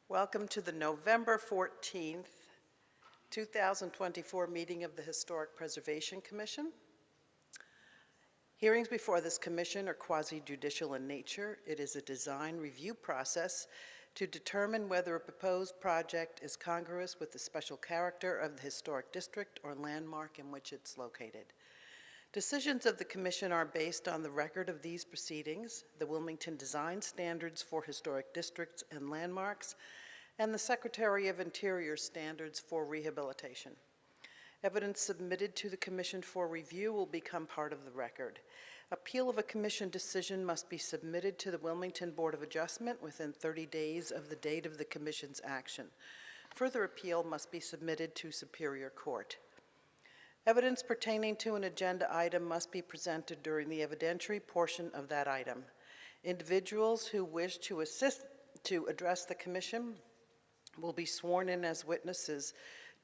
Welcome to the November 14th, 2024 meeting of the Historic Preservation Commission. Hearings before this commission are quasi-judicial in nature. It is a design review process to determine whether a proposed project is congruous with the special character of the historic district or landmark in which it's located. Decisions of the commission are based on the record of these proceedings, the Wilmington Design Standards for Historic Districts and Landmarks, and the Secretary of Interior Standards for Rehabilitation. Evidence submitted to the commission for review will become part of the record. Appeal of a commission decision must be submitted to the Wilmington Board of Adjustment within 30 days of the date of the commission's action. Further appeal must be submitted to Superior Court. Evidence pertaining to an agenda item must be presented during the evidentiary portion of that item. Individuals who wish to address the commission will be sworn in as witnesses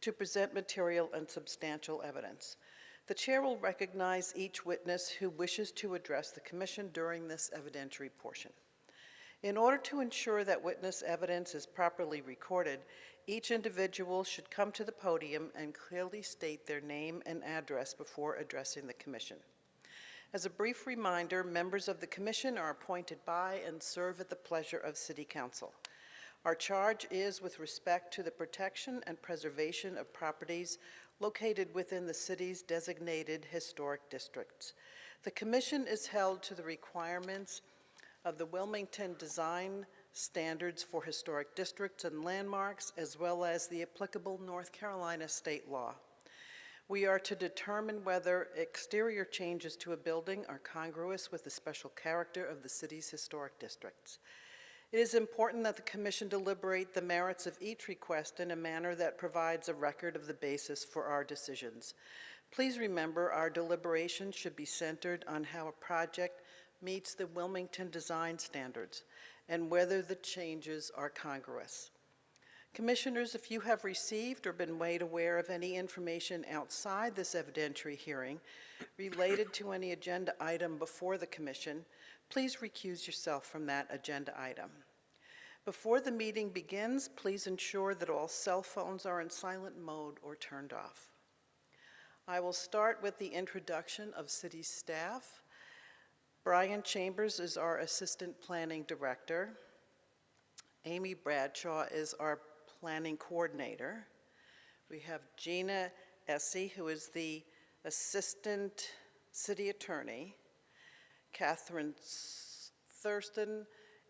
to present material and substantial evidence. The chair will recognize each witness who wishes to address the commission during this evidentiary portion. In order to ensure that witness evidence is properly recorded, each individual should come to the podium and clearly state their name and address before addressing the commission. As a brief reminder, members of the commission are appointed by and serve at the pleasure of City Council. Our charge is with respect to the protection and preservation of properties located within the city's designated historic districts. The commission is held to the requirements of the Wilmington Design Standards for Historic Districts and Landmarks, as well as the applicable North Carolina state law. We are to determine whether exterior changes to a building are congruous with the special character of the city's historic districts. It is important that the commission deliberate the merits of each request in a manner that provides a record of the basis for our decisions. Please remember, our deliberations should be centered on how a project meets the Wilmington Design Standards and whether the changes are congruous. Commissioners, if you have received or been made aware of any information outside this evidentiary hearing related to any agenda item before the commission, please recuse yourself from that agenda item. Before the meeting begins, please ensure that all cell phones are in silent mode or turned off. I will start with the introduction of city staff. Brian Chambers is our Assistant Planning Director. Amy Bradshaw is our Planning Coordinator. We have Gina Essie, who is the Assistant City Attorney. Catherine Thurston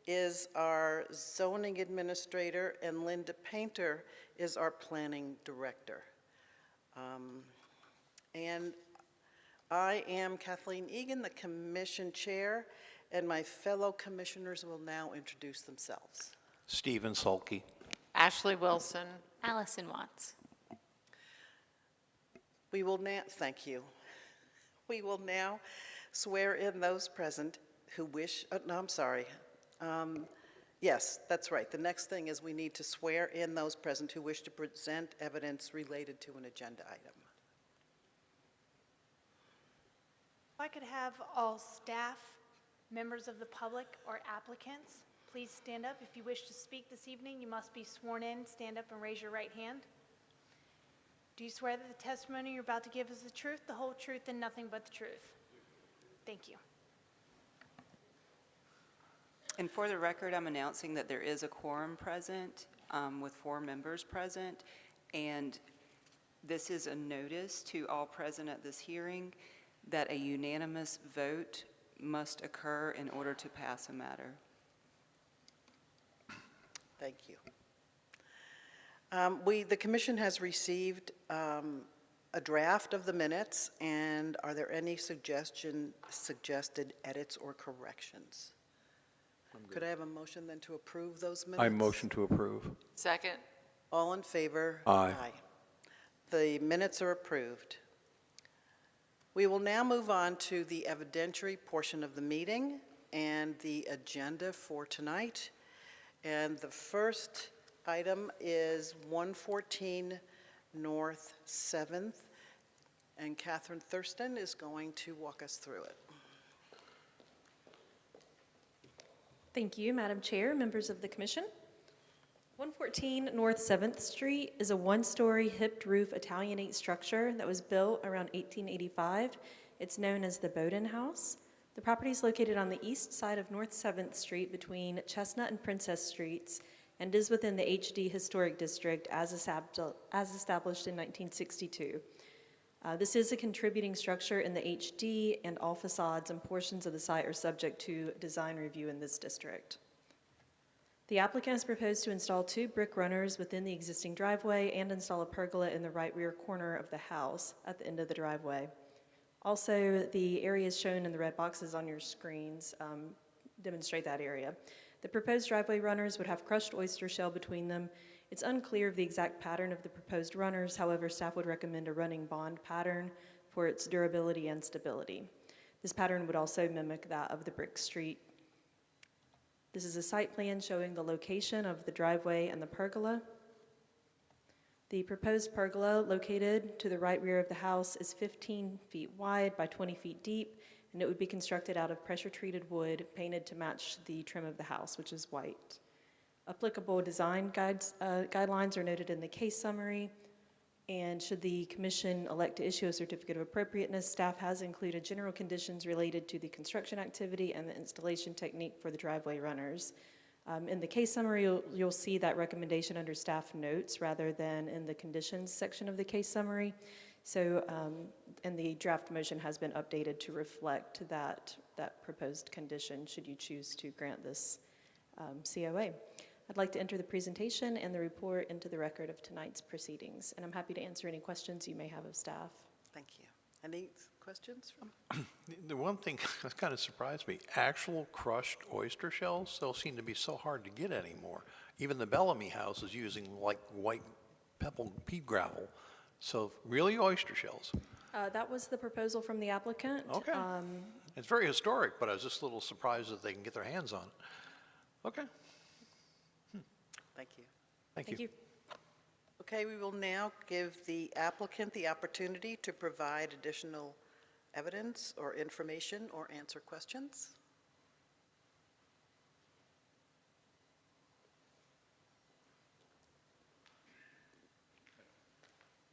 is our Zoning Administrator, and Linda Painter is our Planning Director. And I am Kathleen Egan, the Commission Chair, and my fellow commissioners will now introduce themselves. Stephen Sulkey. Ashley Wilson. Allison Watts. We will now, thank you. We will now swear in those present who wish, no, I'm sorry. Yes, that's right. The next thing is we need to swear in those present who wish to present evidence related to an agenda item. If I could have all staff, members of the public, or applicants, please stand up. If you wish to speak this evening, you must be sworn in. Stand up and raise your right hand. Do you swear that the testimony you're about to give is the truth, the whole truth, and nothing but the truth? Thank you. And for the record, I'm announcing that there is a quorum present with 4 members present, and this is a notice to all present at this hearing that a unanimous vote must occur in order to pass a matter. Thank you. The commission has received a draft of the minutes, and are there any suggested edits or corrections? Could I have a motion then to approve those minutes? I motion to approve. Second. All in favor? Aye. The minutes are approved. We will now move on to the evidentiary portion of the meeting and the agenda for tonight. And the first item is 114 North 7th, and Catherine Thurston is going to walk us through it. Thank you, Madam Chair, members of the Commission. 114 North 7th Street is a one-story hipped roof Italianate structure that was built around 1885. It's known as the Bowden House. The property is located on the east side of North 7th Street between Chestnut and Princess Streets and is within the HD Historic District as established in 1962. This is a contributing structure in the HD, and all facades and portions of the site are subject to design review in this district. The applicant has proposed to install 2 brick runners within the existing driveway and install a pergola in the right rear corner of the house at the end of the driveway. Also, the areas shown in the red boxes on your screens demonstrate that area. The proposed driveway runners would have crushed oyster shell between them. It's unclear of the exact pattern of the proposed runners. However, staff would recommend a running bond pattern for its durability and stability. This pattern would also mimic that of the brick street. This is a site plan showing the location of the driveway and the pergola. The proposed pergola, located to the right rear of the house, is 15 feet wide by 20 feet deep, and it would be constructed out of pressure-treated wood painted to match the trim of the house, which is white. Applicable design guidelines are noted in the case summary, and should the commission elect to issue a certificate of appropriateness, staff has included general conditions related to the construction activity and the installation technique for the driveway runners. In the case summary, you'll see that recommendation under staff notes rather than in the conditions section of the case summary. So, and the draft motion has been updated to reflect that proposed condition should you choose to grant this COA. I'd like to enter the presentation and the report into the record of tonight's proceedings, and I'm happy to answer any questions you may have of staff. Thank you. Any questions from? The one thing that kind of surprised me, actual crushed oyster shells don't seem to be so hard to get anymore. Even the Bellamy house is using like white pebble pea gravel. So really oyster shells. That was the proposal from the applicant. Okay. It's very historic, but I was just a little surprised that they can get their hands on it. Okay. Thank you. Thank you. Okay, we will now give the applicant the opportunity to provide additional evidence or information or answer questions.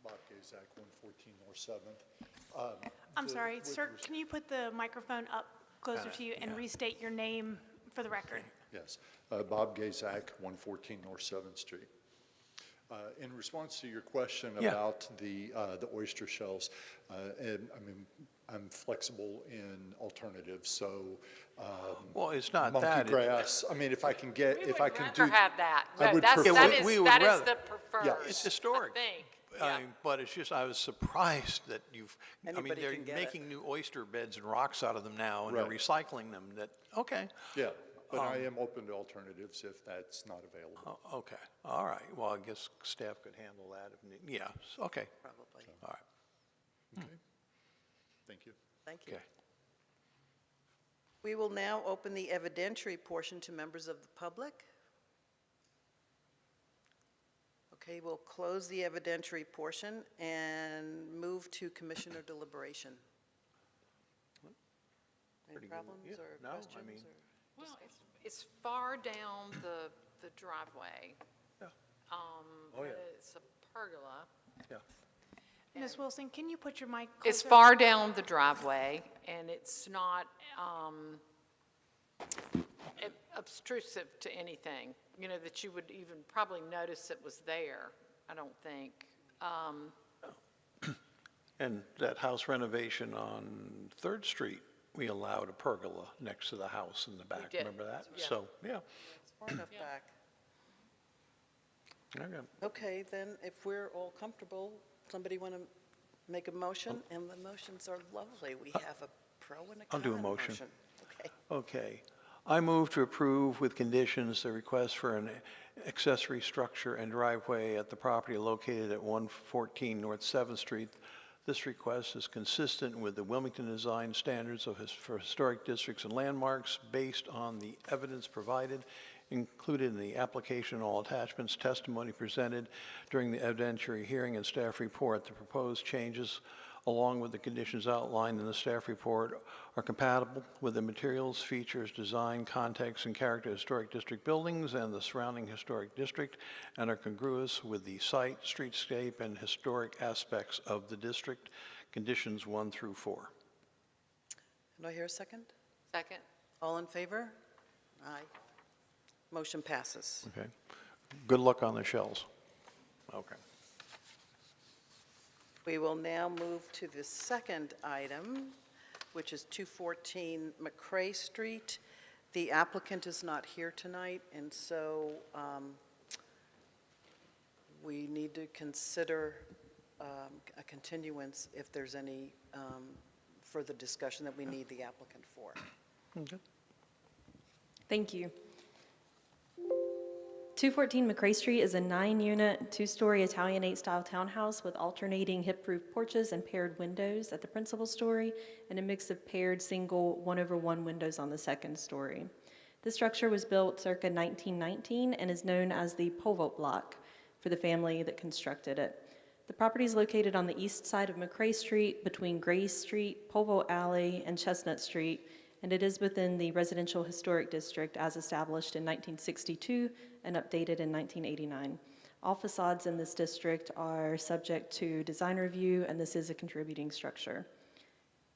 Bob Gazak, 114 North 7th. I'm sorry, sir, can you put the microphone up closer to you and restate your name for the record? Yes, Bob Gazak, 114 North 7th Street. In response to your question Yeah. about the oyster shells, and I mean, I'm flexible in alternatives, so Well, it's not monkey that. grass. I mean, if I can get, We if I would can rather do. have that. I would That's- prefer- that Yeah, is- we would that is rather. the preferred, Yeah. It's historic. I think. I mean, but it's just, I was surprised that I mean, Anybody they're can get it. making new oyster beds and rocks out of them now, and they're Right. recycling them, okay. Yeah, but I am open to alternatives if that's not available. Oh, okay, all right, well, I guess staff could handle that if need, yeah, okay, Probably. all right, Okay. Thank you. Thank you. okay. We will now open the evidentiary portion to members of the public. Okay, we'll close the evidentiary portion and move to commissioner deliberation. Any Pretty good. problems Yeah, or no, I questions? mean- or- Well, it's far down the driveway. Yeah. Oh, yeah. It's a pergola. Yeah. Ms. Wilson, can you put your mic closer? It's far down the driveway, and it's not obtrusive to anything, that you would even probably notice it was there, I don't think. And that house renovation on Third Street, we allowed a pergola next to the house in the back, did, remember that? yeah. So, yeah, It's far enough back. okay. Okay, then if we're all comfortable, somebody want to make a motion? And the motions are lovely. We have a pro and a I'll con do a on motion. Okay. Okay. I move to approve with conditions the request for an accessory structure and driveway at the property located at 114 North 7th Street. This request is consistent with the Wilmington Design Standards for Historic Districts and Landmarks based on the evidence provided, included in the application, all attachments, testimony presented during the evidentiary hearing and staff report. The proposed changes along with the conditions outlined in the staff report, are compatible with the materials, features, design, context, and character of historic district buildings and the surrounding historic district, and are congruous with the site, streetscape, and historic aspects of the district, conditions 1 through 4. Do I hear a second? Second? All in favor? Aye. Motion passes. Okay. Good luck on the shells. Okay. We will now move to the second item, which is 214 McCray Street. The applicant is not here tonight, and so we need to consider a continuance if there's any further discussion that we need the applicant for. Okay. Thank you. 214 McCray Street is a 9-unit, 2-story Italianate-style townhouse with alternating hip-roof porches and paired windows at the principal story, and a mix of paired single 1/1 windows on the second story. This structure was built circa 1919 and is known as the Polvolt Block for the family that constructed it. The property is located on the east side of McCray Street between Grace Street, Polvolt Alley, and Chestnut Street, and it is within the Residential Historic District as established in 1962 and updated in 1989. All facades in this district are subject to design review, and this is a contributing structure.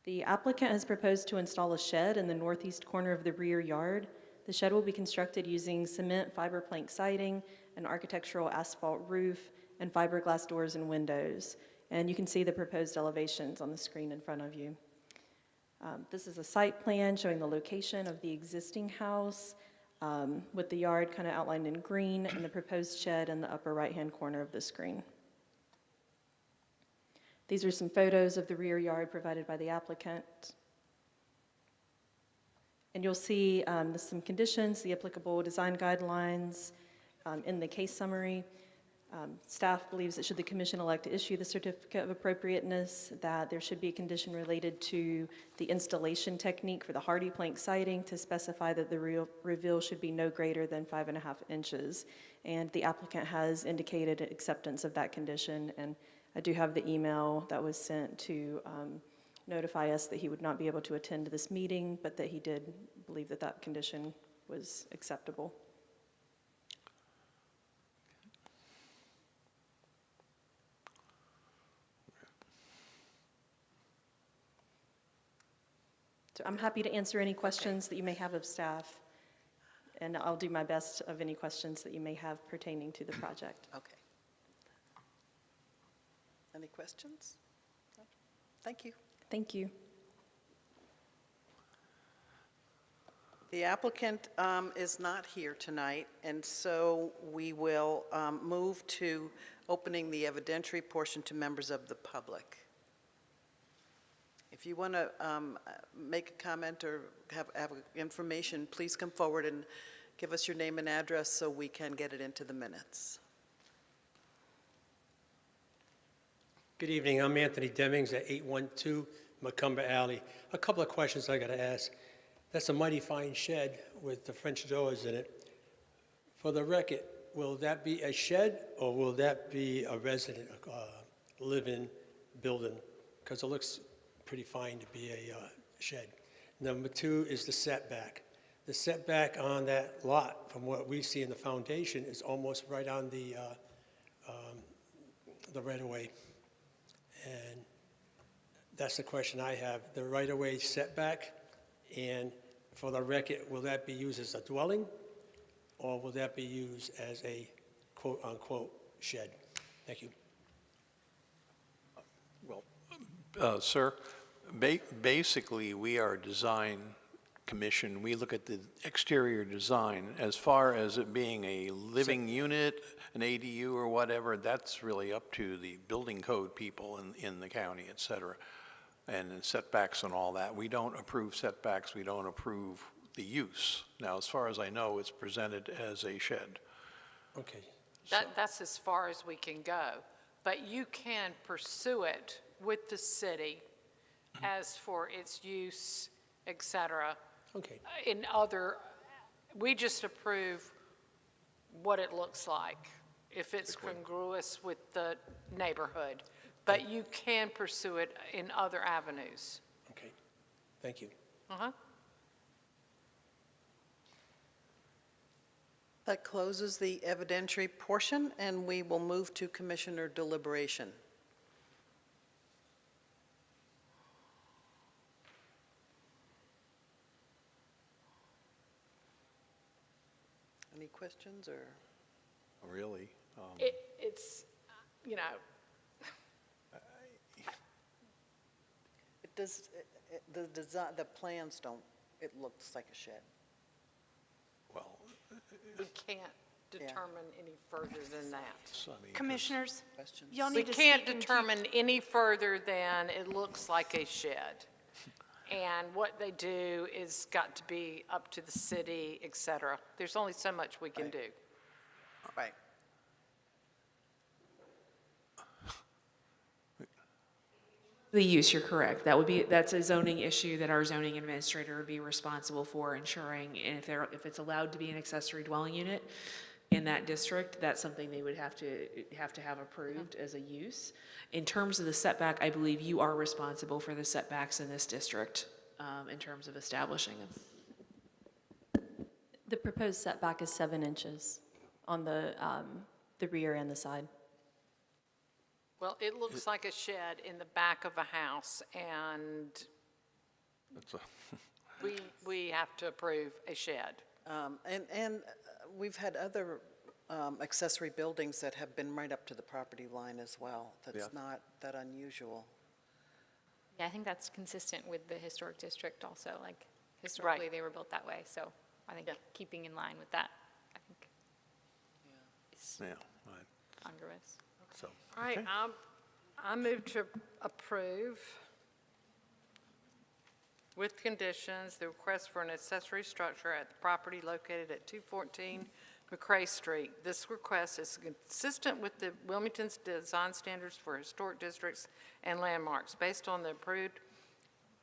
The applicant has proposed to install a shed in the northeast corner of the rear yard. The shed will be constructed using cement fiber plank siding, an architectural asphalt roof, and fiberglass doors and windows. And you can see the proposed elevations on the screen in front of you. This is a site plan showing the location of the existing house with the yard kind of outlined in green and the proposed shed in the upper right-hand corner of the screen. These are some photos of the rear yard provided by the applicant. And you'll see some conditions, the applicable design guidelines in the case summary. Staff believes that should the commission elect to issue the certificate of appropriateness, that there should be a condition related to the installation technique for the hardy plank siding to specify that the reveal should be no greater than 5.5 inches. And the applicant has indicated acceptance of that condition, and I do have the email that was sent to notify us that he would not be able to attend this meeting, but that he did believe that that condition was acceptable. So I'm happy to answer any questions that you may have of staff, and I'll do my best of any questions that you may have pertaining to the project. Okay. Any questions? No? Thank you. Thank you. The applicant is not here tonight, and so we will move to opening the evidentiary portion to members of the public. If you want to make a comment or have information, please come forward and give us your name and address so we can get it into the minutes. Good evening. I'm Anthony Demings at 812 Macumber Alley. A couple of questions I got to ask. That's a mighty fine shed with the French doors in it. For the record, will that be a shed or will that be a resident, live-in building? Because it looks pretty fine to be a shed. Number two is the setback. The setback on that lot, from what we see in the foundation, is almost right on the right-of-way. And that's the question I have. The right-of-way setback, and for the record, will that be used as a dwelling, or will that be used as a quote-unquote shed? Thank you. Well, sir, basically, we are a design commission. We look at the exterior design. As far as it being a living unit, an ADU or whatever, that's really up to the building code people in the county, et cetera, and setbacks and all that. We don't approve setbacks. We don't approve the use. Now, as far as I know, it's presented as a shed. Okay. That's as far as we can go. But you can pursue it with the city as for its use, et cetera. Okay. We just approve what it looks like, if it's congruous with the neighborhood. but you can pursue it in other avenues. Okay, thank you. Uh-huh. That closes the evidentiary portion, and we will move to commissioner deliberation. Any questions, or? Really? It's, you know, It does, the design, the plans don't, it looks like a shed. Well, we can't determine any further than that. I mean, 'cause- Commissioners, Questions? y'all We need to can't speak into- determine any further than it looks like a shed. And what they do is got to be up to the city, et cetera. There's only so much we can do. Right. The use, you're correct. That's a zoning issue that our zoning administrator would be responsible for ensuring, and if it's allowed to be an accessory dwelling unit in that district, that's something they would have to have approved as a use. In terms of the setback, I believe you are responsible for the setbacks in this district, in terms of establishing them. The proposed setback is 7 inches on the rear and the side. Well, it looks like a shed in the back of a house, and That's a- we have to approve a shed. And we've had other accessory buildings that have been right up to the property line as well. Yeah. That's not that unusual. Yeah, I think that's consistent with the historic district also, like historically they were built that way, so I think Yeah. keeping in line with that, I think is Yeah, right, congruous. so. All right, okay. I move to approve with conditions the request for an accessory structure at the property located at 214 McCray Street. This request is consistent with the Wilmington's design standards for historic districts and landmarks based on the approved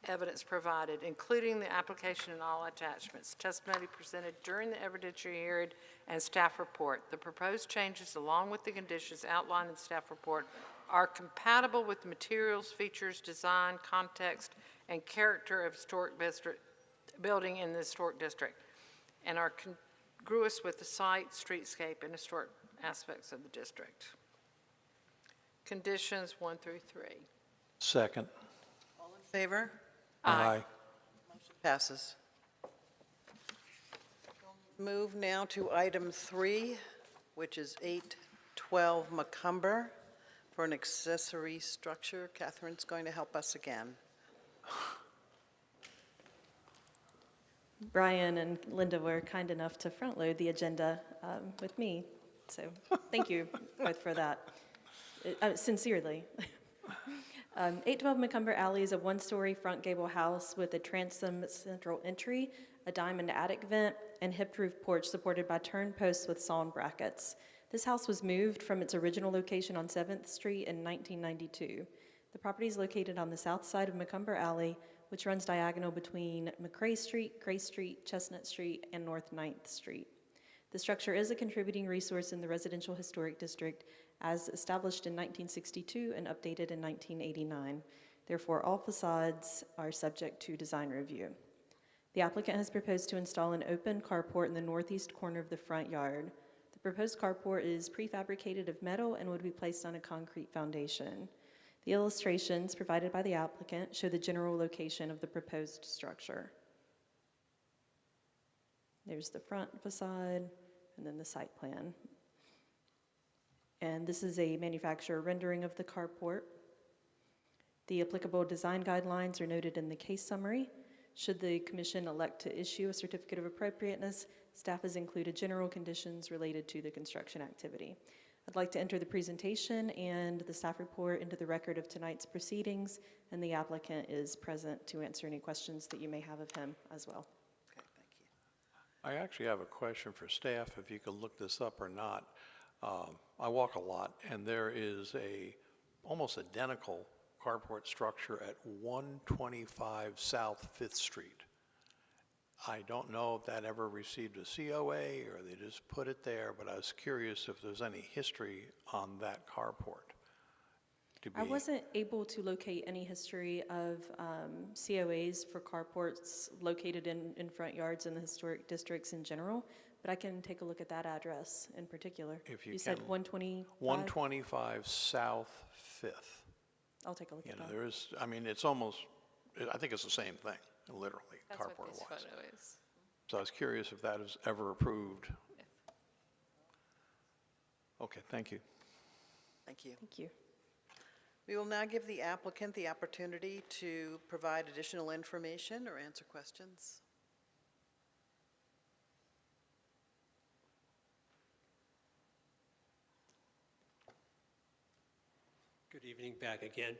evidence provided, including the application and all attachments, testimony presented during the evidentiary hearing, and staff report. The proposed changes, along with the conditions outlined in the staff report, are compatible with the materials, features, design, context, and character of historic building in the historic district, and are congruous with the site, streetscape, and historic aspects of the district. Conditions 1 through 3. Second. All in favor? Aye. Passes. Move now to item 3, which is 812 Macumber for an accessory structure. Catherine's going to help us again. Brian and Linda were kind enough to front-load the agenda with me, so thank you both for that, sincerely. 812 Macumber Alley is a one-story front gable house with a transom central entry, a diamond attic vent, and hipped roof porch supported by turn posts with sawn brackets. This house was moved from its original location on 7th Street in 1992. The property is located on the south side of Macumber Alley, which runs diagonal between McCray Street, Gray Street, Chestnut Street, and North 9th Street. The structure is a contributing resource in the Residential Historic District as established in 1962 and updated in 1989. Therefore, all facades are subject to design review. The applicant has proposed to install an open carport in the northeast corner of the front yard. The proposed carport is prefabricated of metal and would be placed on a concrete foundation. The illustrations provided by the applicant show the general location of the proposed structure. There's the front facade and then the site plan. And this is a manufacturer rendering of the carport. The applicable design guidelines are noted in the case summary. Should the commission elect to issue a certificate of appropriateness, staff has included general conditions related to the construction activity. I'd like to enter the presentation and the staff report into the record of tonight's proceedings, and the applicant is present to answer any questions that you may have of him as well. Okay, thank you. I actually have a question for staff, if you could look this up or not. I walk a lot, and there is a almost identical carport structure at 125 South 5th Street. I don't know if that ever received a COA or they just put it there, but I was curious if there's any history on that carport. to be? I wasn't able to locate any history of COAs for carports located in front yards in the historic districts in general, but I can take a look at that address in particular. If you said can. 125? 125 South Fifth. I'll take a look You at know, that. there is, I mean, it's almost, I think it's the same thing, literally, That's what carport-wise. this photo is. So I was curious if that is ever approved. Okay, thank you. Thank you. Thank you. We will now give the applicant the opportunity to provide additional information or answer questions. Good evening, back again.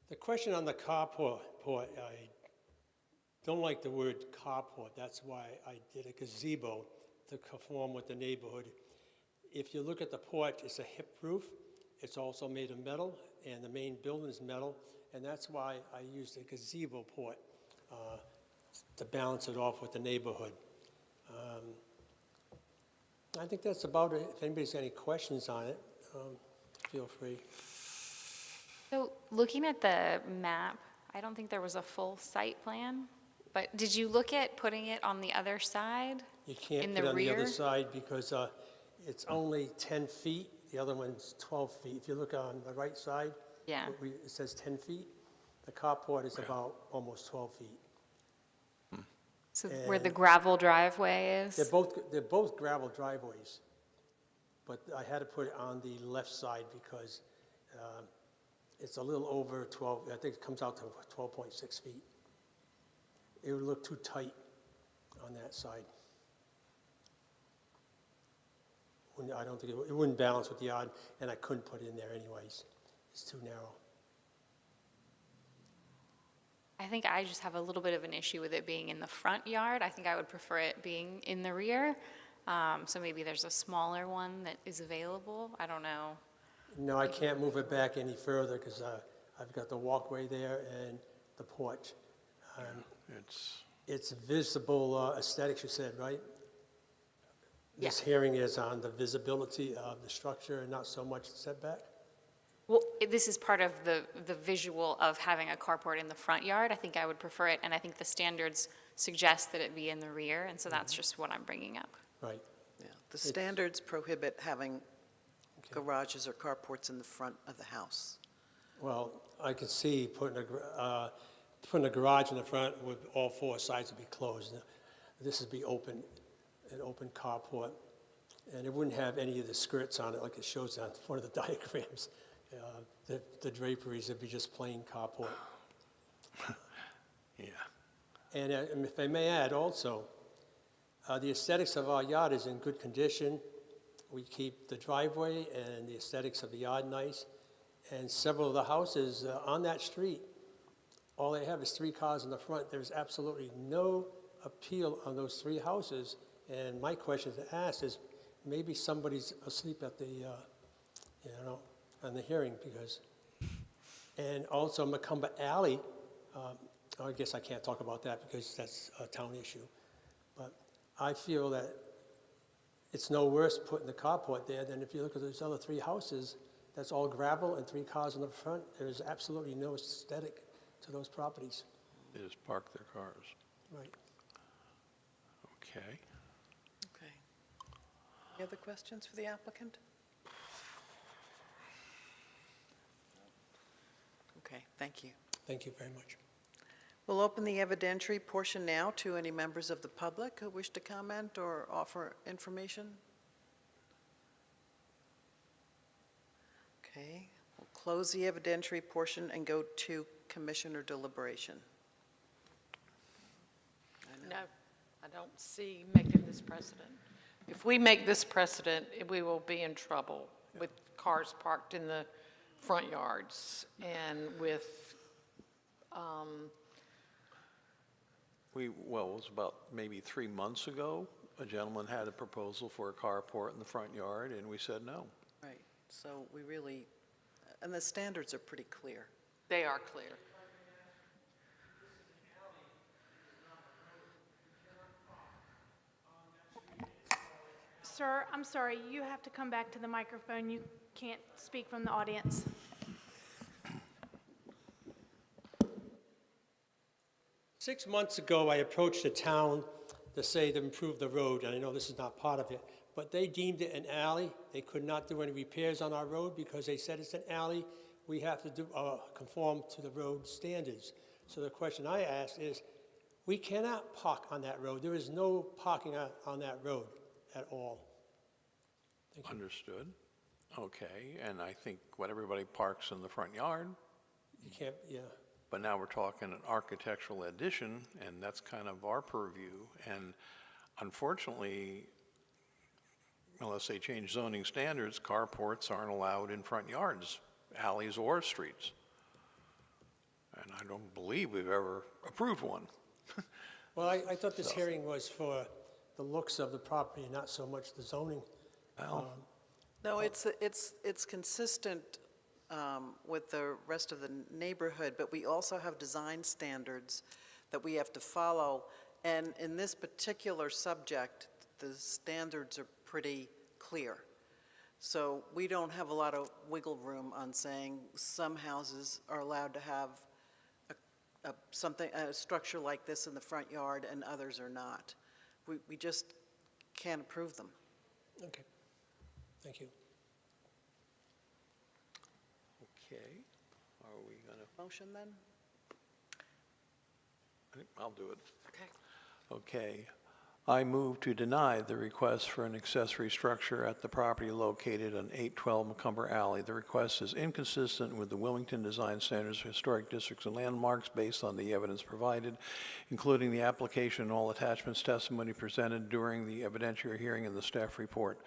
The question on the carport, I don't like the word carport. That's why I did a gazebo to conform with the neighborhood. If you look at the porch, it's a hip roof. It's also made of metal, and the main building is metal, and that's why I used a gazebo port to balance it off with the neighborhood. I think that's about it. If anybody's got any questions on it, feel free. So looking at the map, I don't think there was a full site plan, but did you look at putting it on the other side? You can't In put the it on the other rear? side because it's only 10 feet, the other one's 12 feet. If you look on the right side, Yeah. it says 10 feet. The carport is about almost 12 feet. So where the And- gravel driveway is? They're both gravel driveways, but I had to put it on the left side because it's a little over 12, I think it comes out to 12.6 feet. It would look too tight on that side. I don't think, it wouldn't balance with the yard, and I couldn't put it in there anyways. It's too narrow. I think I just have a little bit of an issue with it being in the front yard. I think I would prefer it being in the rear. So maybe there's a smaller one that is available. I don't know. No, I can't move it back any further because I've got the walkway there and the porch. It's visible aesthetics, you said, right? This hearing is on the visibility of the structure and not so much setback? Well, this is part of the visual of having a carport in the front yard. I think I would prefer it, and I think the standards suggest that it be in the rear, and so that's just what I'm bringing up. Right. Yeah. The standards prohibit having garages or carports in the front of the house. Well, I could see putting a garage in the front with all four sides would be closed. This would be open, an open carport, and it wouldn't have any of the skirts on it like it shows on one of the diagrams. The draperies would be just plain carport. Yeah. And if I may add also, the aesthetics of our yard is in good condition. We keep the driveway and the aesthetics of the yard nice. And several of the houses on that street, all they have is 3 cars in the front. There's absolutely no appeal on those 3 houses. And my question to ask is, maybe somebody's asleep at the, on the hearing because, and also Macumba Alley, I guess I can't talk about that because that's a town issue. But I feel that it's no worse putting the carport there than if you look at those other 3 houses, that's all gravel and 3 cars in the front. There's absolutely no aesthetic to those properties. They just park their cars. Right. Okay. Okay. Any other questions for the applicant? Okay, thank you. Thank you very much. We'll open the evidentiary portion now to any members of the public who wish to comment or offer information. Okay, we'll close the evidentiary portion and go to commissioner deliberation. No, I don't see making this precedent. If we make this precedent, we will be in trouble with cars parked in the front yards and with, Well, it was about maybe 3 months ago, a gentleman had a proposal for a carport in the front yard, and we said no. Right, so we really, and the standards are pretty clear. they are clear. Sir, I'm sorry, you have to come back to the microphone. You can't speak from the audience. Six months ago, I approached the town to say to improve the road, and I know this is not part of it, but they deemed it an alley. They could not do any repairs on our road because they said it's an alley. We have to do, conform to the road standards. So the question I asked is, we cannot park on that road. There is no parking on that road at all. Thank you. Understood. Okay, and I think what everybody parks in the front yard, You can't, yeah. but now we're talking an architectural addition, and that's kind of our purview. And unfortunately, unless they change zoning standards, carports aren't allowed in front yards, alleys or streets. And I don't believe we've ever approved one. Well, I thought this hearing was for the looks of the property, not so much the zoning. Well, No, it's consistent with the rest of the neighborhood, but we also have design standards that we have to follow. And in this particular subject, the standards are pretty clear. So we don't have a lot of wiggle room on saying some houses are allowed to have a structure like this in the front yard and others are not. We just can't approve them. Okay, thank you. okay, are we gonna, Motion then? I'll do it. Okay. Okay. I move to deny the request for an accessory structure at the property located on 812 Macomber Alley. The request is inconsistent with the Wilmington Design Standards for Historic Districts and Landmarks based on the evidence provided, including the application and all attachments testimony presented during the evidentiary hearing and the staff report.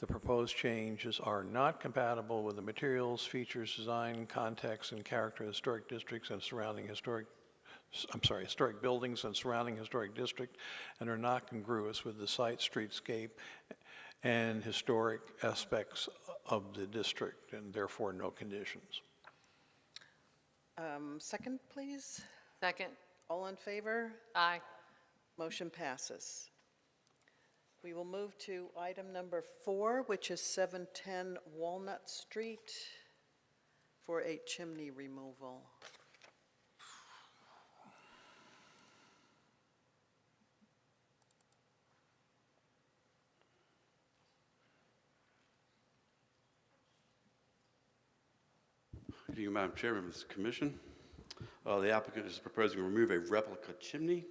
The proposed changes are not compatible with the materials, features, design, context, and character of historic districts and surrounding historic buildings and surrounding historic district, and are not congruous with the site, streetscape, and historic aspects of the district, and therefore no conditions. Second, please. Second. All in favor? Aye. Motion passes. We will move to item number 4, which is 710 Walnut Street for a chimney removal. Good evening, Madam Chair, members of the Commission. The applicant is proposing to remove a replica chimney.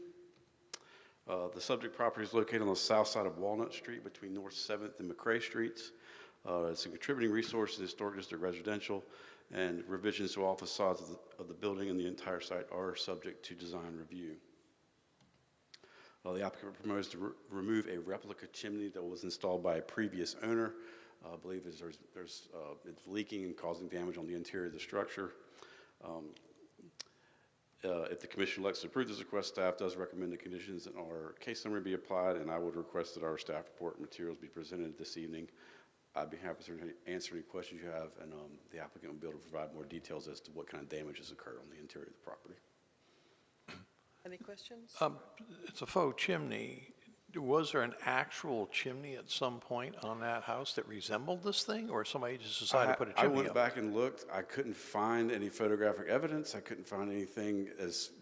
The subject property is located on the south side of Walnut Street between North 7th and McRae Streets. It's a contributing resource to the Historic District residential, and revisions to all facades of the building and the entire site are subject to design review. The applicant proposed to remove a replica chimney that was installed by a previous owner. I believe it's leaking and causing damage on the interior of the structure. If the commission elects to approve this request, staff does recommend the conditions in our case summary be applied, and I would request that our staff report and materials be presented this evening. I'd be happy to answer any questions you have, and the applicant will be able to provide more details as to what kind of damage has occurred on the interior of the property. Any questions? It's a faux chimney. Was there an actual chimney at some point on that house that resembled this thing, or somebody just decided to put a I chimney went up? back and looked. I couldn't find any photographic evidence. I couldn't find anything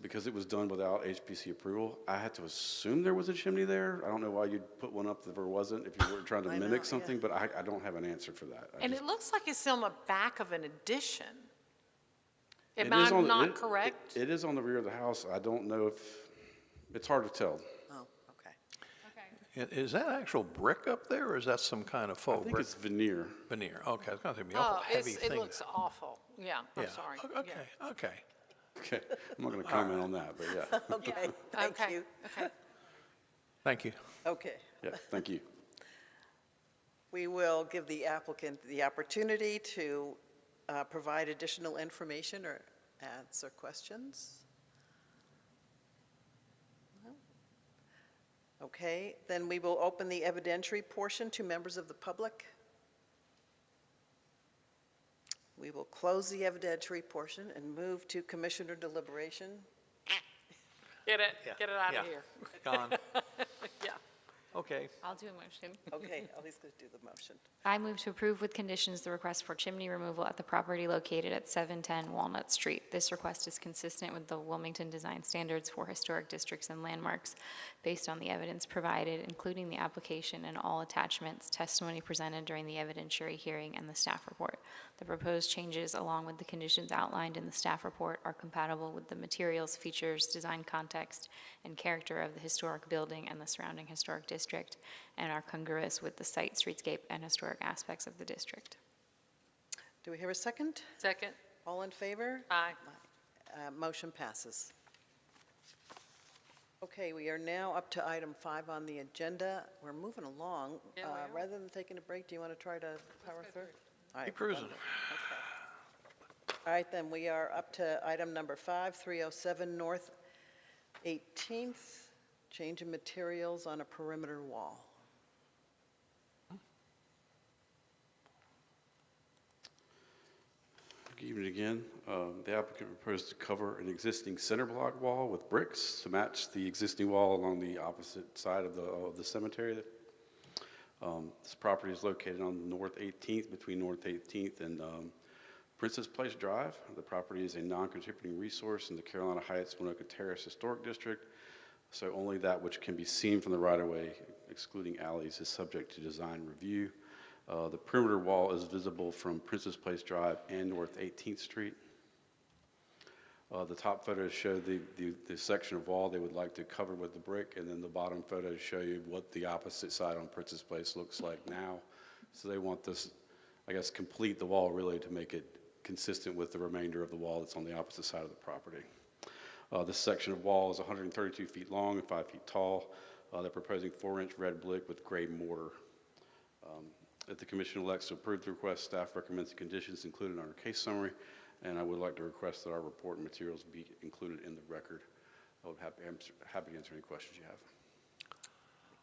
because it was done without HPC approval. I had to assume there was a chimney there. I don't know why you'd put one up if there wasn't, if you were trying to I know, mimic yeah. something, but I don't have an answer for that. And it looks like it's on the back of an addition. Am It is I on- not it- correct? It is on the rear of the house. I don't know if, it's hard to tell. Oh, okay. Is that actual brick up there, or is that some kind of I faux think brick? it's veneer. Veneer, okay, it's going to be an Oh, awful heavy it thing. looks awful. Yeah, I'm Yeah. sorry. Okay, Yeah. okay. Okay, I'm not going to comment on that, but yeah. Okay, thank Okay, you. okay. Thank you. Okay. Yeah, thank you. We will give the applicant the opportunity to provide additional information or answer questions. No? Okay, then we will open the evidentiary portion to members of the public. We will close the evidentiary portion and move to commissioner deliberation. Get it Yeah, out yeah. of here. Gone. Yeah. Okay. I'll do a motion. Okay, Ellie's going to do the motion. I move to approve with conditions the request for chimney removal at the property located at 710 Walnut Street. This request is consistent with the Wilmington Design Standards for Historic Districts and Landmarks based on the evidence provided, including the application and all attachments, testimony presented during the evidentiary hearing, and the staff report. The proposed changes, along with the conditions outlined in the staff report, are compatible with the materials, features, design context, and character of the historic building and the surrounding historic district, and are congruous with the site, streetscape, and historic aspects of the district. Do we hear a second? Second. All in favor? Aye. Motion passes. Okay, we are now up to item 5 on the agenda. We're moving along. Yeah, we are. Rather than taking a break, do you want to try to power through? All right, Keep cruising. okay. All right, then, we are up to item number 5, 307 North 18th, change in materials on a perimeter wall. Good evening again. The applicant proposed to cover an existing center block wall with bricks to match the existing wall along the opposite side of the cemetery. This property is located on North 18th, between North 18th and Princess Place Drive. The property is a non-contributing resource in the Carolina Heights Winoka Terrace Historic District, so only that which can be seen from the right-of-way, excluding alleys, is subject to design review. The perimeter wall is visible from Princess Place Drive and North 18th Street. The top photos show the section of wall they would like to cover with the brick, and then the bottom photos show you what the opposite side on Princess Place looks like now. So they want this, I guess, complete the wall really to make it consistent with the remainder of the wall that's on the opposite side of the property. This section of wall is 132 feet long and 5 feet tall. They're proposing 4-inch red brick with gray mortar. If the commission elects to approve the request, staff recommends the conditions included in our case summary, and I would like to request that our report and materials be included in the record. I would happy to answer any questions you have.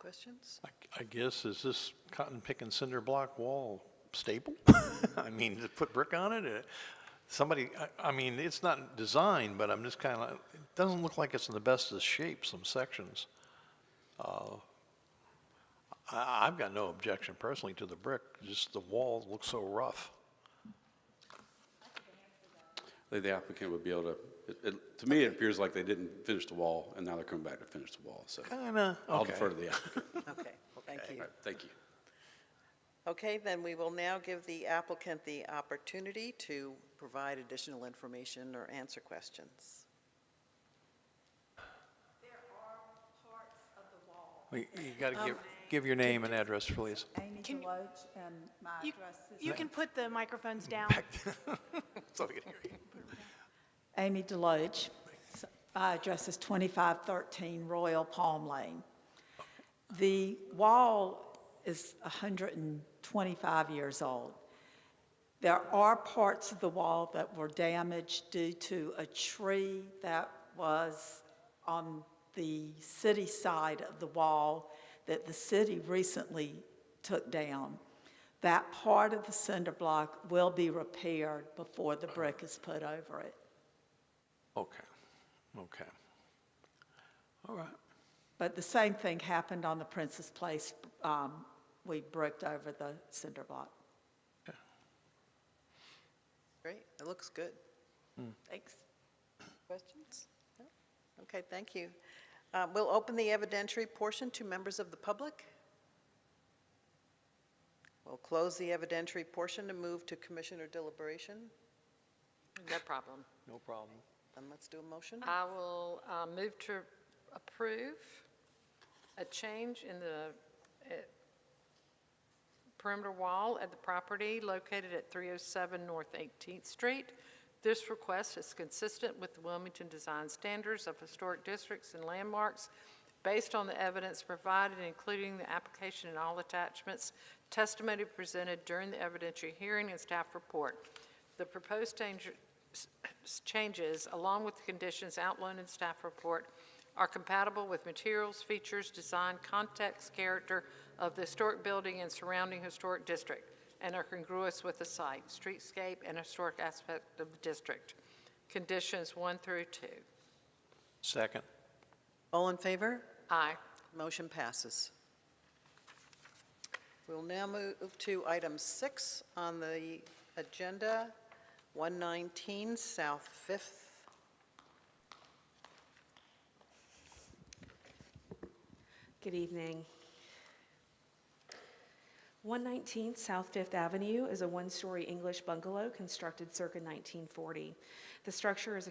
Questions? I guess, is this cotton pick and cinder block wall stable? I mean, to put brick on it? Somebody, I mean, it's not designed, but I'm just kind of, it doesn't look like it's in the best of shape, some sections. I've got no objection personally to the brick, just the wall looks so rough. The applicant would be able to, to me, it appears like they didn't finish the wall, and now they're coming back to finish the wall, so Kinda, I'll okay. defer to the applicant. Okay, thank All you. right, thank you. Okay, then we will now give the applicant the opportunity to provide additional information or answer questions. There are parts of the wall. You got to give your name and address, please. Amy Can you- Deloach, and my You- address is... You can put the microphones down. So we can hear you. Amy Deloach. My address is 2513 Royal Palm Lane. The wall is 125 years old. There are parts of the wall that were damaged due to a tree that was on the city side of the wall that the city recently took down. That part of the cinder block will be repaired before the brick is put over it. Okay, okay. All right. But the same thing happened on the Princess Place. We bricked over the cinder block. Great, it looks good. Thanks. Questions? No? Okay, thank you. We'll open the evidentiary portion to members of the public. We'll close the evidentiary portion and move to commissioner deliberation. No problem. No problem. Then let's do a motion. I will move to approve a change in the perimeter wall at the property located at 307 North 18th Street. This request is consistent with the Wilmington Design Standards of Historic Districts and Landmarks based on the evidence provided, including the application and all attachments, testimony presented during the evidentiary hearing and staff report. The proposed changes, along with the conditions outlined in the staff report, are compatible with materials, features, design, context, character of the historic building and surrounding historic district, and are congruous with the site, streetscape, and historic aspect of the district. Conditions 1 through 2. Second. All in favor? Aye. Motion passes. We'll now move to item 6 on the agenda, 119 South Fifth. Good evening. 119 South Fifth Avenue is a one-story English bungalow constructed circa 1940. The structure is a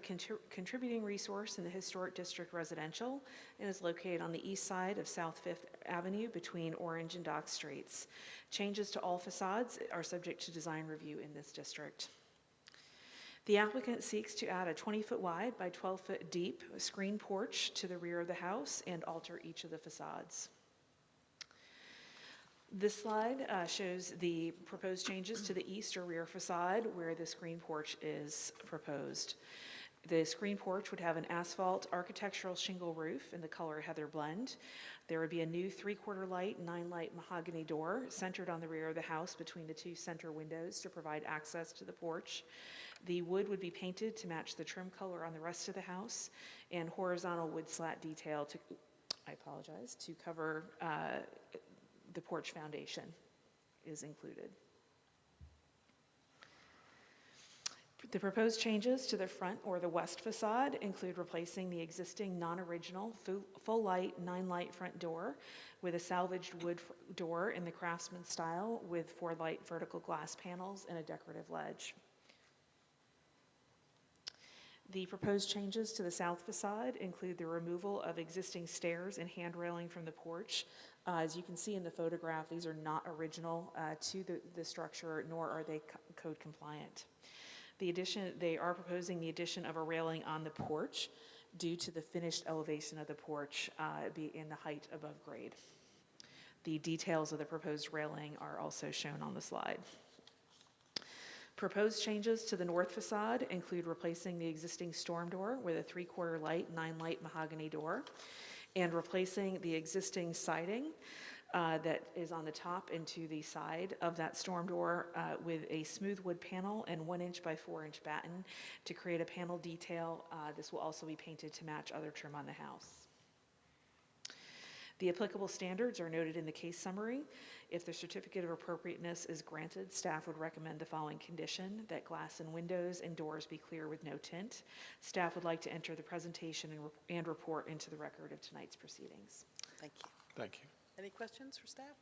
contributing resource in the Historic District Residential and is located on the east side of South Fifth Avenue between Orange and Dock Streets. Changes to all facades are subject to design review in this district. The applicant seeks to add a 20-foot wide by 12-foot deep screen porch to the rear of the house and alter each of the facades. This slide shows the proposed changes to the east or rear facade where the screen porch is proposed. The screen porch would have an asphalt architectural shingle roof in the color heather blend. There would be a new 3/4 light, 9-light mahogany door centered on the rear of the house between the two center windows to provide access to the porch. The wood would be painted to match the trim color on the rest of the house, and horizontal wood slat detail to cover the porch foundation is included. The proposed changes to the front or the west facade include replacing the existing non-original full light 9-light front door with a salvaged wood door in the Craftsman style with 4-light vertical glass panels and a decorative ledge. The proposed changes to the south facade include the removal of existing stairs and hand railing from the porch. As you can see in the photograph, these are not original to the structure, nor are they code compliant. They are proposing the addition of a railing on the porch due to the finished elevation of the porch be in the height above grade. The details of the proposed railing are also shown on the slide. Proposed changes to the north facade include replacing the existing storm door with a 3/4 light, 9-light mahogany door, and replacing the existing siding that is on the top into the side of that storm door with a smooth wood panel and 1-inch by 4-inch batten to create a panel detail. This will also be painted to match other trim on the house. The applicable standards are noted in the case summary. If the certificate of appropriateness is granted, staff would recommend the following condition: that glass and windows and doors be clear with no tint. Staff would like to enter the presentation and report into the record of tonight's proceedings. Thank you. Thank you. Any questions for staff?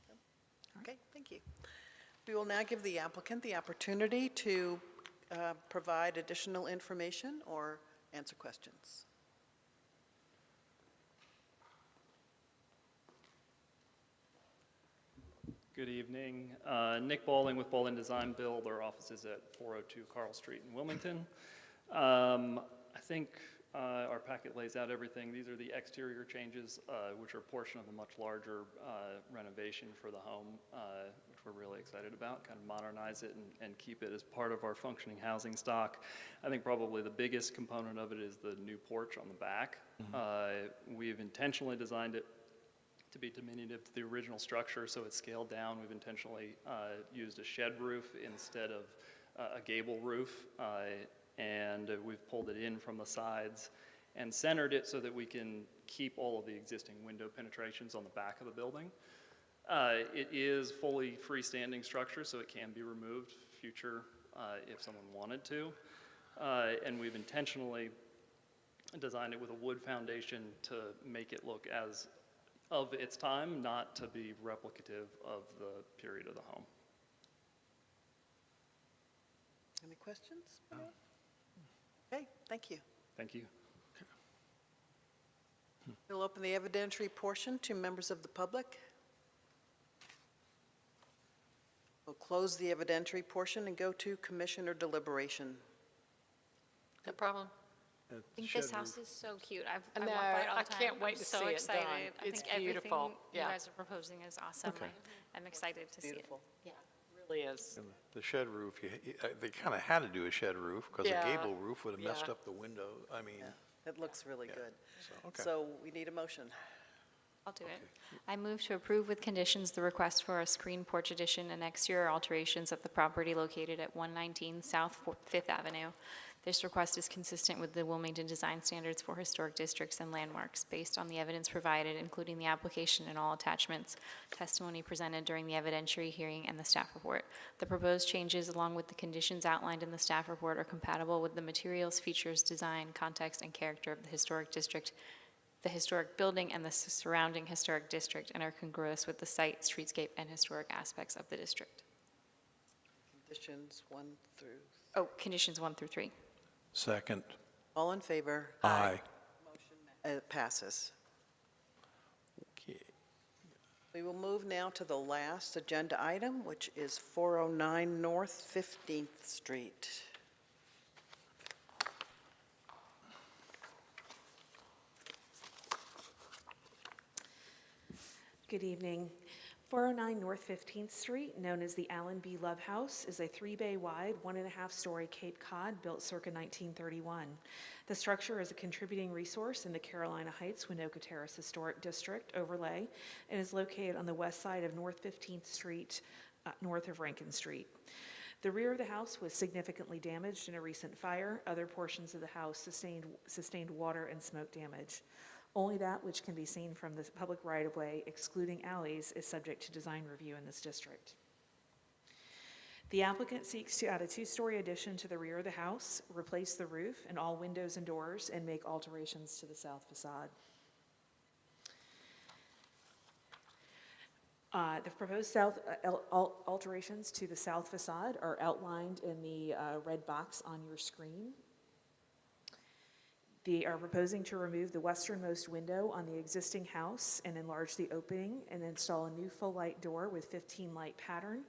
No? Okay, thank you. We will now give the applicant the opportunity to provide additional information or answer questions. Good evening. Nick Bowling with Bowling Design Build. Our office is at 402 Carl Street in Wilmington. I think our packet lays out everything. These are the exterior changes, which are a portion of a much larger renovation for the home, which we're really excited about, kind of modernize it and keep it as part of our functioning housing stock. I think probably the biggest component of it is the new porch on the back. We've intentionally designed it to be diminutive to the original structure, so it's scaled down. We've intentionally used a shed roof instead of a gable roof, and we've pulled it in from the sides and centered it so that we can keep all of the existing window penetrations on the back of the building. It is fully freestanding structure, so it can be removed future if someone wanted to, and we've intentionally designed it with a wood foundation to make it look as of its time, not to be replicative of the period of the home. Any questions? Okay, thank you. Thank you. We'll open the evidentiary portion to members of the public. We'll close the evidentiary portion and go to commissioner deliberation. No problem. I think this house is so cute. I I walk know. by it all I the time. can't wait I'm to so see it excited. done. I It's think everything beautiful. you Yeah. guys are proposing is awesome. Okay. I'm excited to see it. Beautiful. Yeah. Really is. And the shed roof, they kind of had to do a shed roof because Yeah. a gable roof would have messed Yeah. up the window. I mean, It looks really Yeah. good. okay. So we need a motion. I'll do it. I move to approve with conditions the request for a screen porch addition and exterior alterations of the property located at 119 South Fifth Avenue. This request is consistent with the Wilmington Design Standards for Historic Districts and Landmarks based on the evidence provided, including the application and all attachments, testimony presented during the evidentiary hearing, and the staff report. The proposed changes, along with the conditions outlined in the staff report, are compatible with the materials, features, design, context, and character of the historic district, the historic building, and the surrounding historic district, and are congruous with the site, streetscape, and historic aspects of the district. Conditions 1 through, Oh, conditions 1 through 3. Second. all in favor? Aye. Passes. Okay. We will move now to the last agenda item, which is 409 North 15th Street. Good evening. 409 North 15th Street, known as the Allen B. Love House, is a 3-bay wide, 1.5-story Cape Cod built circa 1931. The structure is a contributing resource in the Carolina Heights Winoka Terrace Historic District overlay and is located on the west side of North 15th Street, north of Rankin Street. The rear of the house was significantly damaged in a recent fire. Other portions of the house sustained water and smoke damage. Only that which can be seen from the public right-of-way, excluding alleys, is subject to design review in this district. The applicant seeks to add a 2-story addition to the rear of the house, replace the roof and all windows and doors, and make alterations to the south facade. The proposed alterations to the south facade are outlined in the red box on your screen. They are proposing to remove the westernmost window on the existing house and enlarge the opening and install a new full-light door with 15-light pattern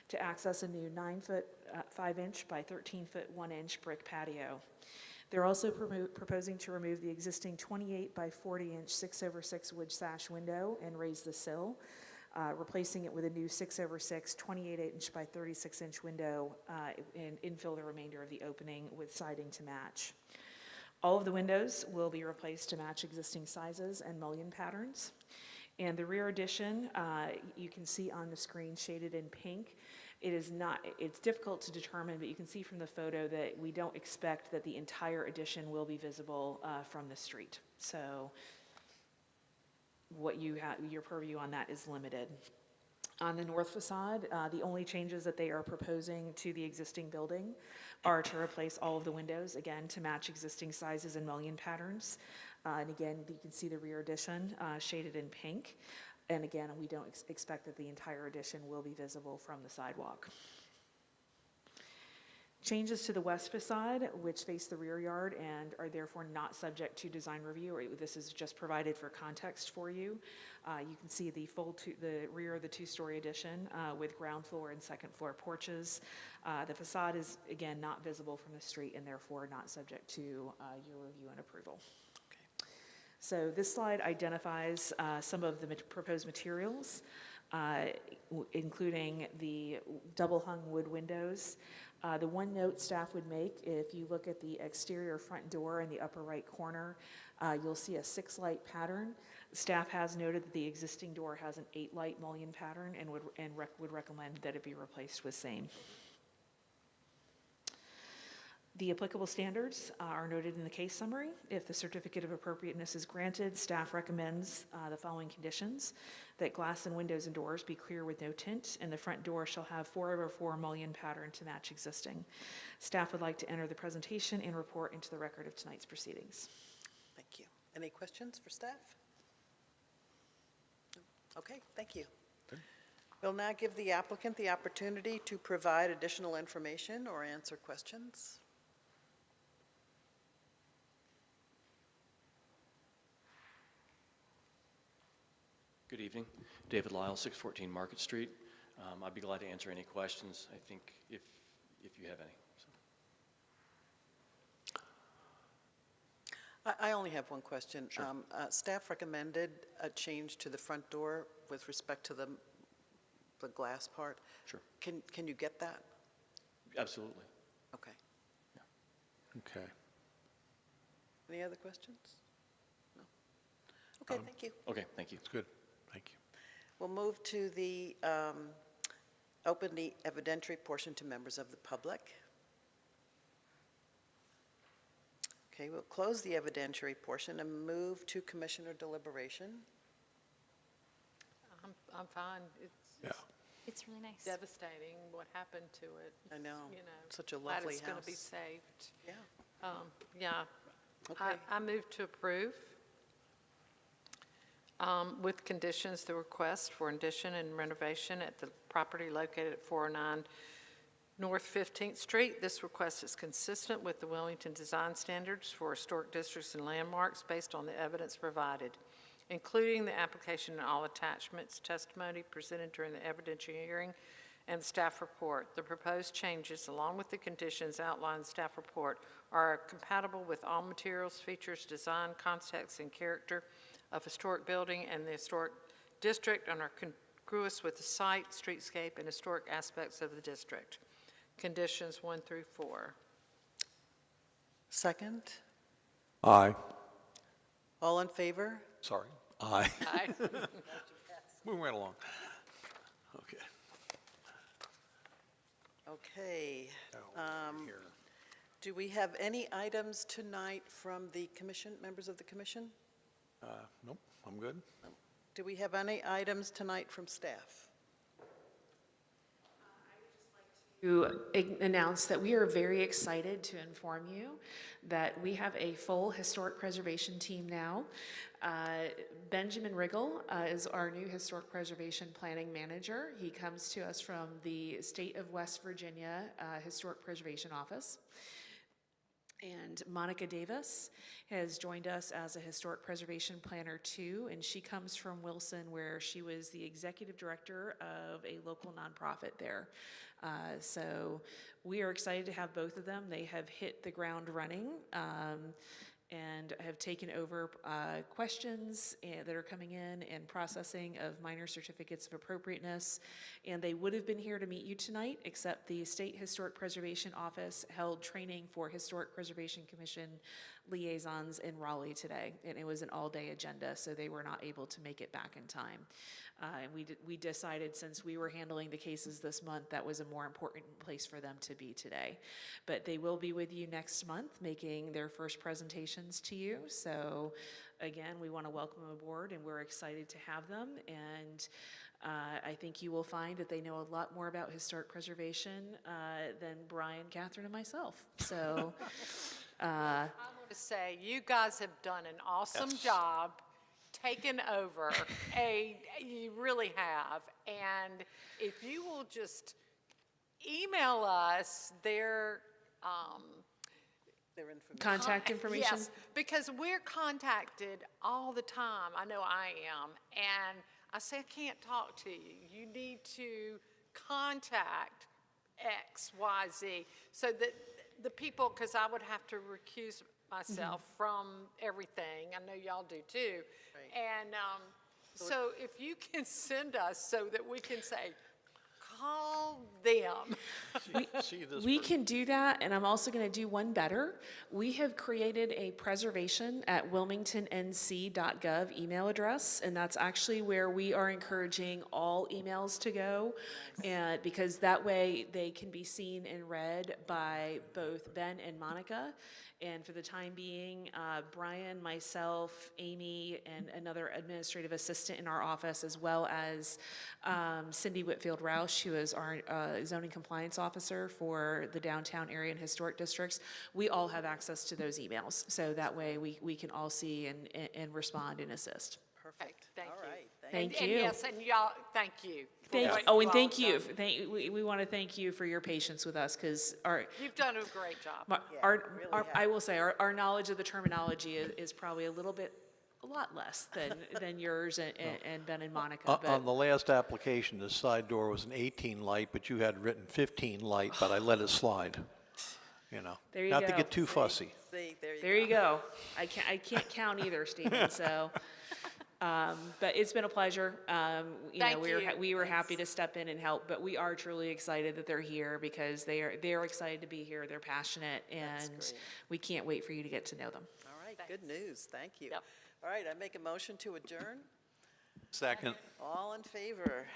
to access a new 9-foot 5-inch by 13-foot 1-inch brick patio. They're also proposing to remove the existing 28 by 40-inch 6/6 wood sash window and raise the sill, replacing it with a new 6/6 28-inch by 36-inch window and infill the remainder of the opening with siding to match. All of the windows will be replaced to match existing sizes and mullion patterns. And the rear addition, you can see on the screen shaded in pink. It's difficult to determine, but you can see from the photo that we don't expect that the entire addition will be visible from the street. So what you have, your purview on that is limited. On the north facade, the only changes that they are proposing to the existing building are to replace all of the windows, again, to match existing sizes and mullion patterns. And again, you can see the rear addition shaded in pink. And again, we don't expect that the entire addition will be visible from the sidewalk. Changes to the west facade, which face the rear yard and are therefore not subject to design review, or this is just provided for context for you. You can see the rear of the 2-story addition with ground floor and second floor porches. The facade is, again, not visible from the street and therefore not subject to your review and approval. Okay. So this slide identifies some of the proposed materials, including the double-hung wood windows. The one note staff would make, if you look at the exterior front door in the upper right corner, you'll see a 6-light pattern. Staff has noted that the existing door has an 8-light mullion pattern and would recommend that it be replaced with same. The applicable standards are noted in the case summary. If the certificate of appropriateness is granted, staff recommends the following conditions: that glass and windows and doors be clear with no tint, and the front door shall have 4/4 mullion pattern to match existing. Staff would like to enter the presentation and report into the record of tonight's proceedings. Thank you. Any questions for staff? No? Okay, thank you. We'll now give the applicant the opportunity to provide additional information or answer questions. Good evening. David Lyle, 614 Market Street. I'd be glad to answer any questions, I think, if you have any. So. I only have one question. Sure. Staff recommended a change to the front door with respect to the glass part. Sure. Can you get that? Absolutely. Okay. Okay. Any other questions? No? Okay, thank you. Okay, thank you. That's good. Thank you. We'll move to the open the evidentiary portion to members of the public. Okay, we'll close the evidentiary portion and move to commissioner deliberation. I'm fine. Yeah. It's really nice. Devastating what happened to it. I know. You know, Such a glad lovely it's going to be house. saved. Yeah. Yeah. Okay. I move to approve with conditions the request for addition and renovation at the property located at 409 North 15th Street. This request is consistent with the Wilmington Design Standards for Historic Districts and Landmarks based on the evidence provided, including the application and all attachments, testimony presented during the evidentiary hearing, and the staff report. The proposed changes, along with the conditions outlined in the staff report, are compatible with all materials, features, design, context, and character of historic building and the historic district, and are congruous with the site, streetscape, and historic aspects of the district. Conditions 1 through 4. Second, Aye. all in favor? Sorry. Aye. Aye. Moving right along. Okay. Okay. Now, here. Do we have any items tonight from the commission, members of the commission? Nope, I'm good. Do we have any items tonight from staff? To announce that we are very excited to inform you that we have a full historic preservation team now. Benjamin Riggle is our new historic preservation planning manager. He comes to us from the State of West Virginia Historic Preservation Office. And Monica Davis has joined us as a historic preservation planner too, and she comes from Wilson, where she was the executive director of a local nonprofit there. So we are excited to have both of them. They have hit the ground running and have taken over questions that are coming in and processing of minor certificates of appropriateness. And they would have been here to meet you tonight, except the State Historic Preservation Office held training for Historic Preservation Commission liaisons in Raleigh today, and it was an all-day agenda, so they were not able to make it back in time. And we decided, since we were handling the cases this month, that was a more important place for them to be today. But they will be with you next month, making their first presentations to you. So again, we want to welcome them aboard, and we're excited to have them. And I think you will find that they know a lot more about historic preservation than Brian, Catherine, and myself. So I want to say, you guys have done an awesome job, taken over. You really have. And if you will just email us their information. Contact information? Yes, because we're contacted all the time. I know I am. And I say, I can't talk to you. You need to contact X, Y, Z, so that the people, because I would have to recuse myself from everything. I know y'all do too. Right. And so if you can send us so that we can say, call them. We can do that, and I'm also going to do one better. We have created a preservation at wilmingtonnc.gov email address, and that's actually where we are encouraging all emails to go, and because that way they can be seen and read by both Ben and Monica. And for the time being, Brian, myself, Amy, and another administrative assistant in our office, as well as Cindy Whitfield Roush, who is our zoning compliance officer for the downtown area and historic districts, we all have access to those emails. So that way we can all see and respond and assist. Perfect. Thank All you. right. Thank And you. yes, and y'all, thank you. for Thank, what oh, and all thank have you. done. We want to thank you for your patience with us, because You've done a great job. I will say, our knowledge of the terminology is probably a lot less than yours and Ben and Monica. But On the last application, the side door was an 18 light, but you had written 15 light, but I let it slide. You know, There you not to go. get too fussy. See, there you go. I can't count either, Stephen, so. But it's been a pleasure. Thank you. We were happy to step in and help, but we are truly excited that they're here, because they're excited to be here. They're passionate, and great. we can't wait for you to get to know them. All right, good news. Thank you. Yep. All right, I make a motion to adjourn. Second. All in favor?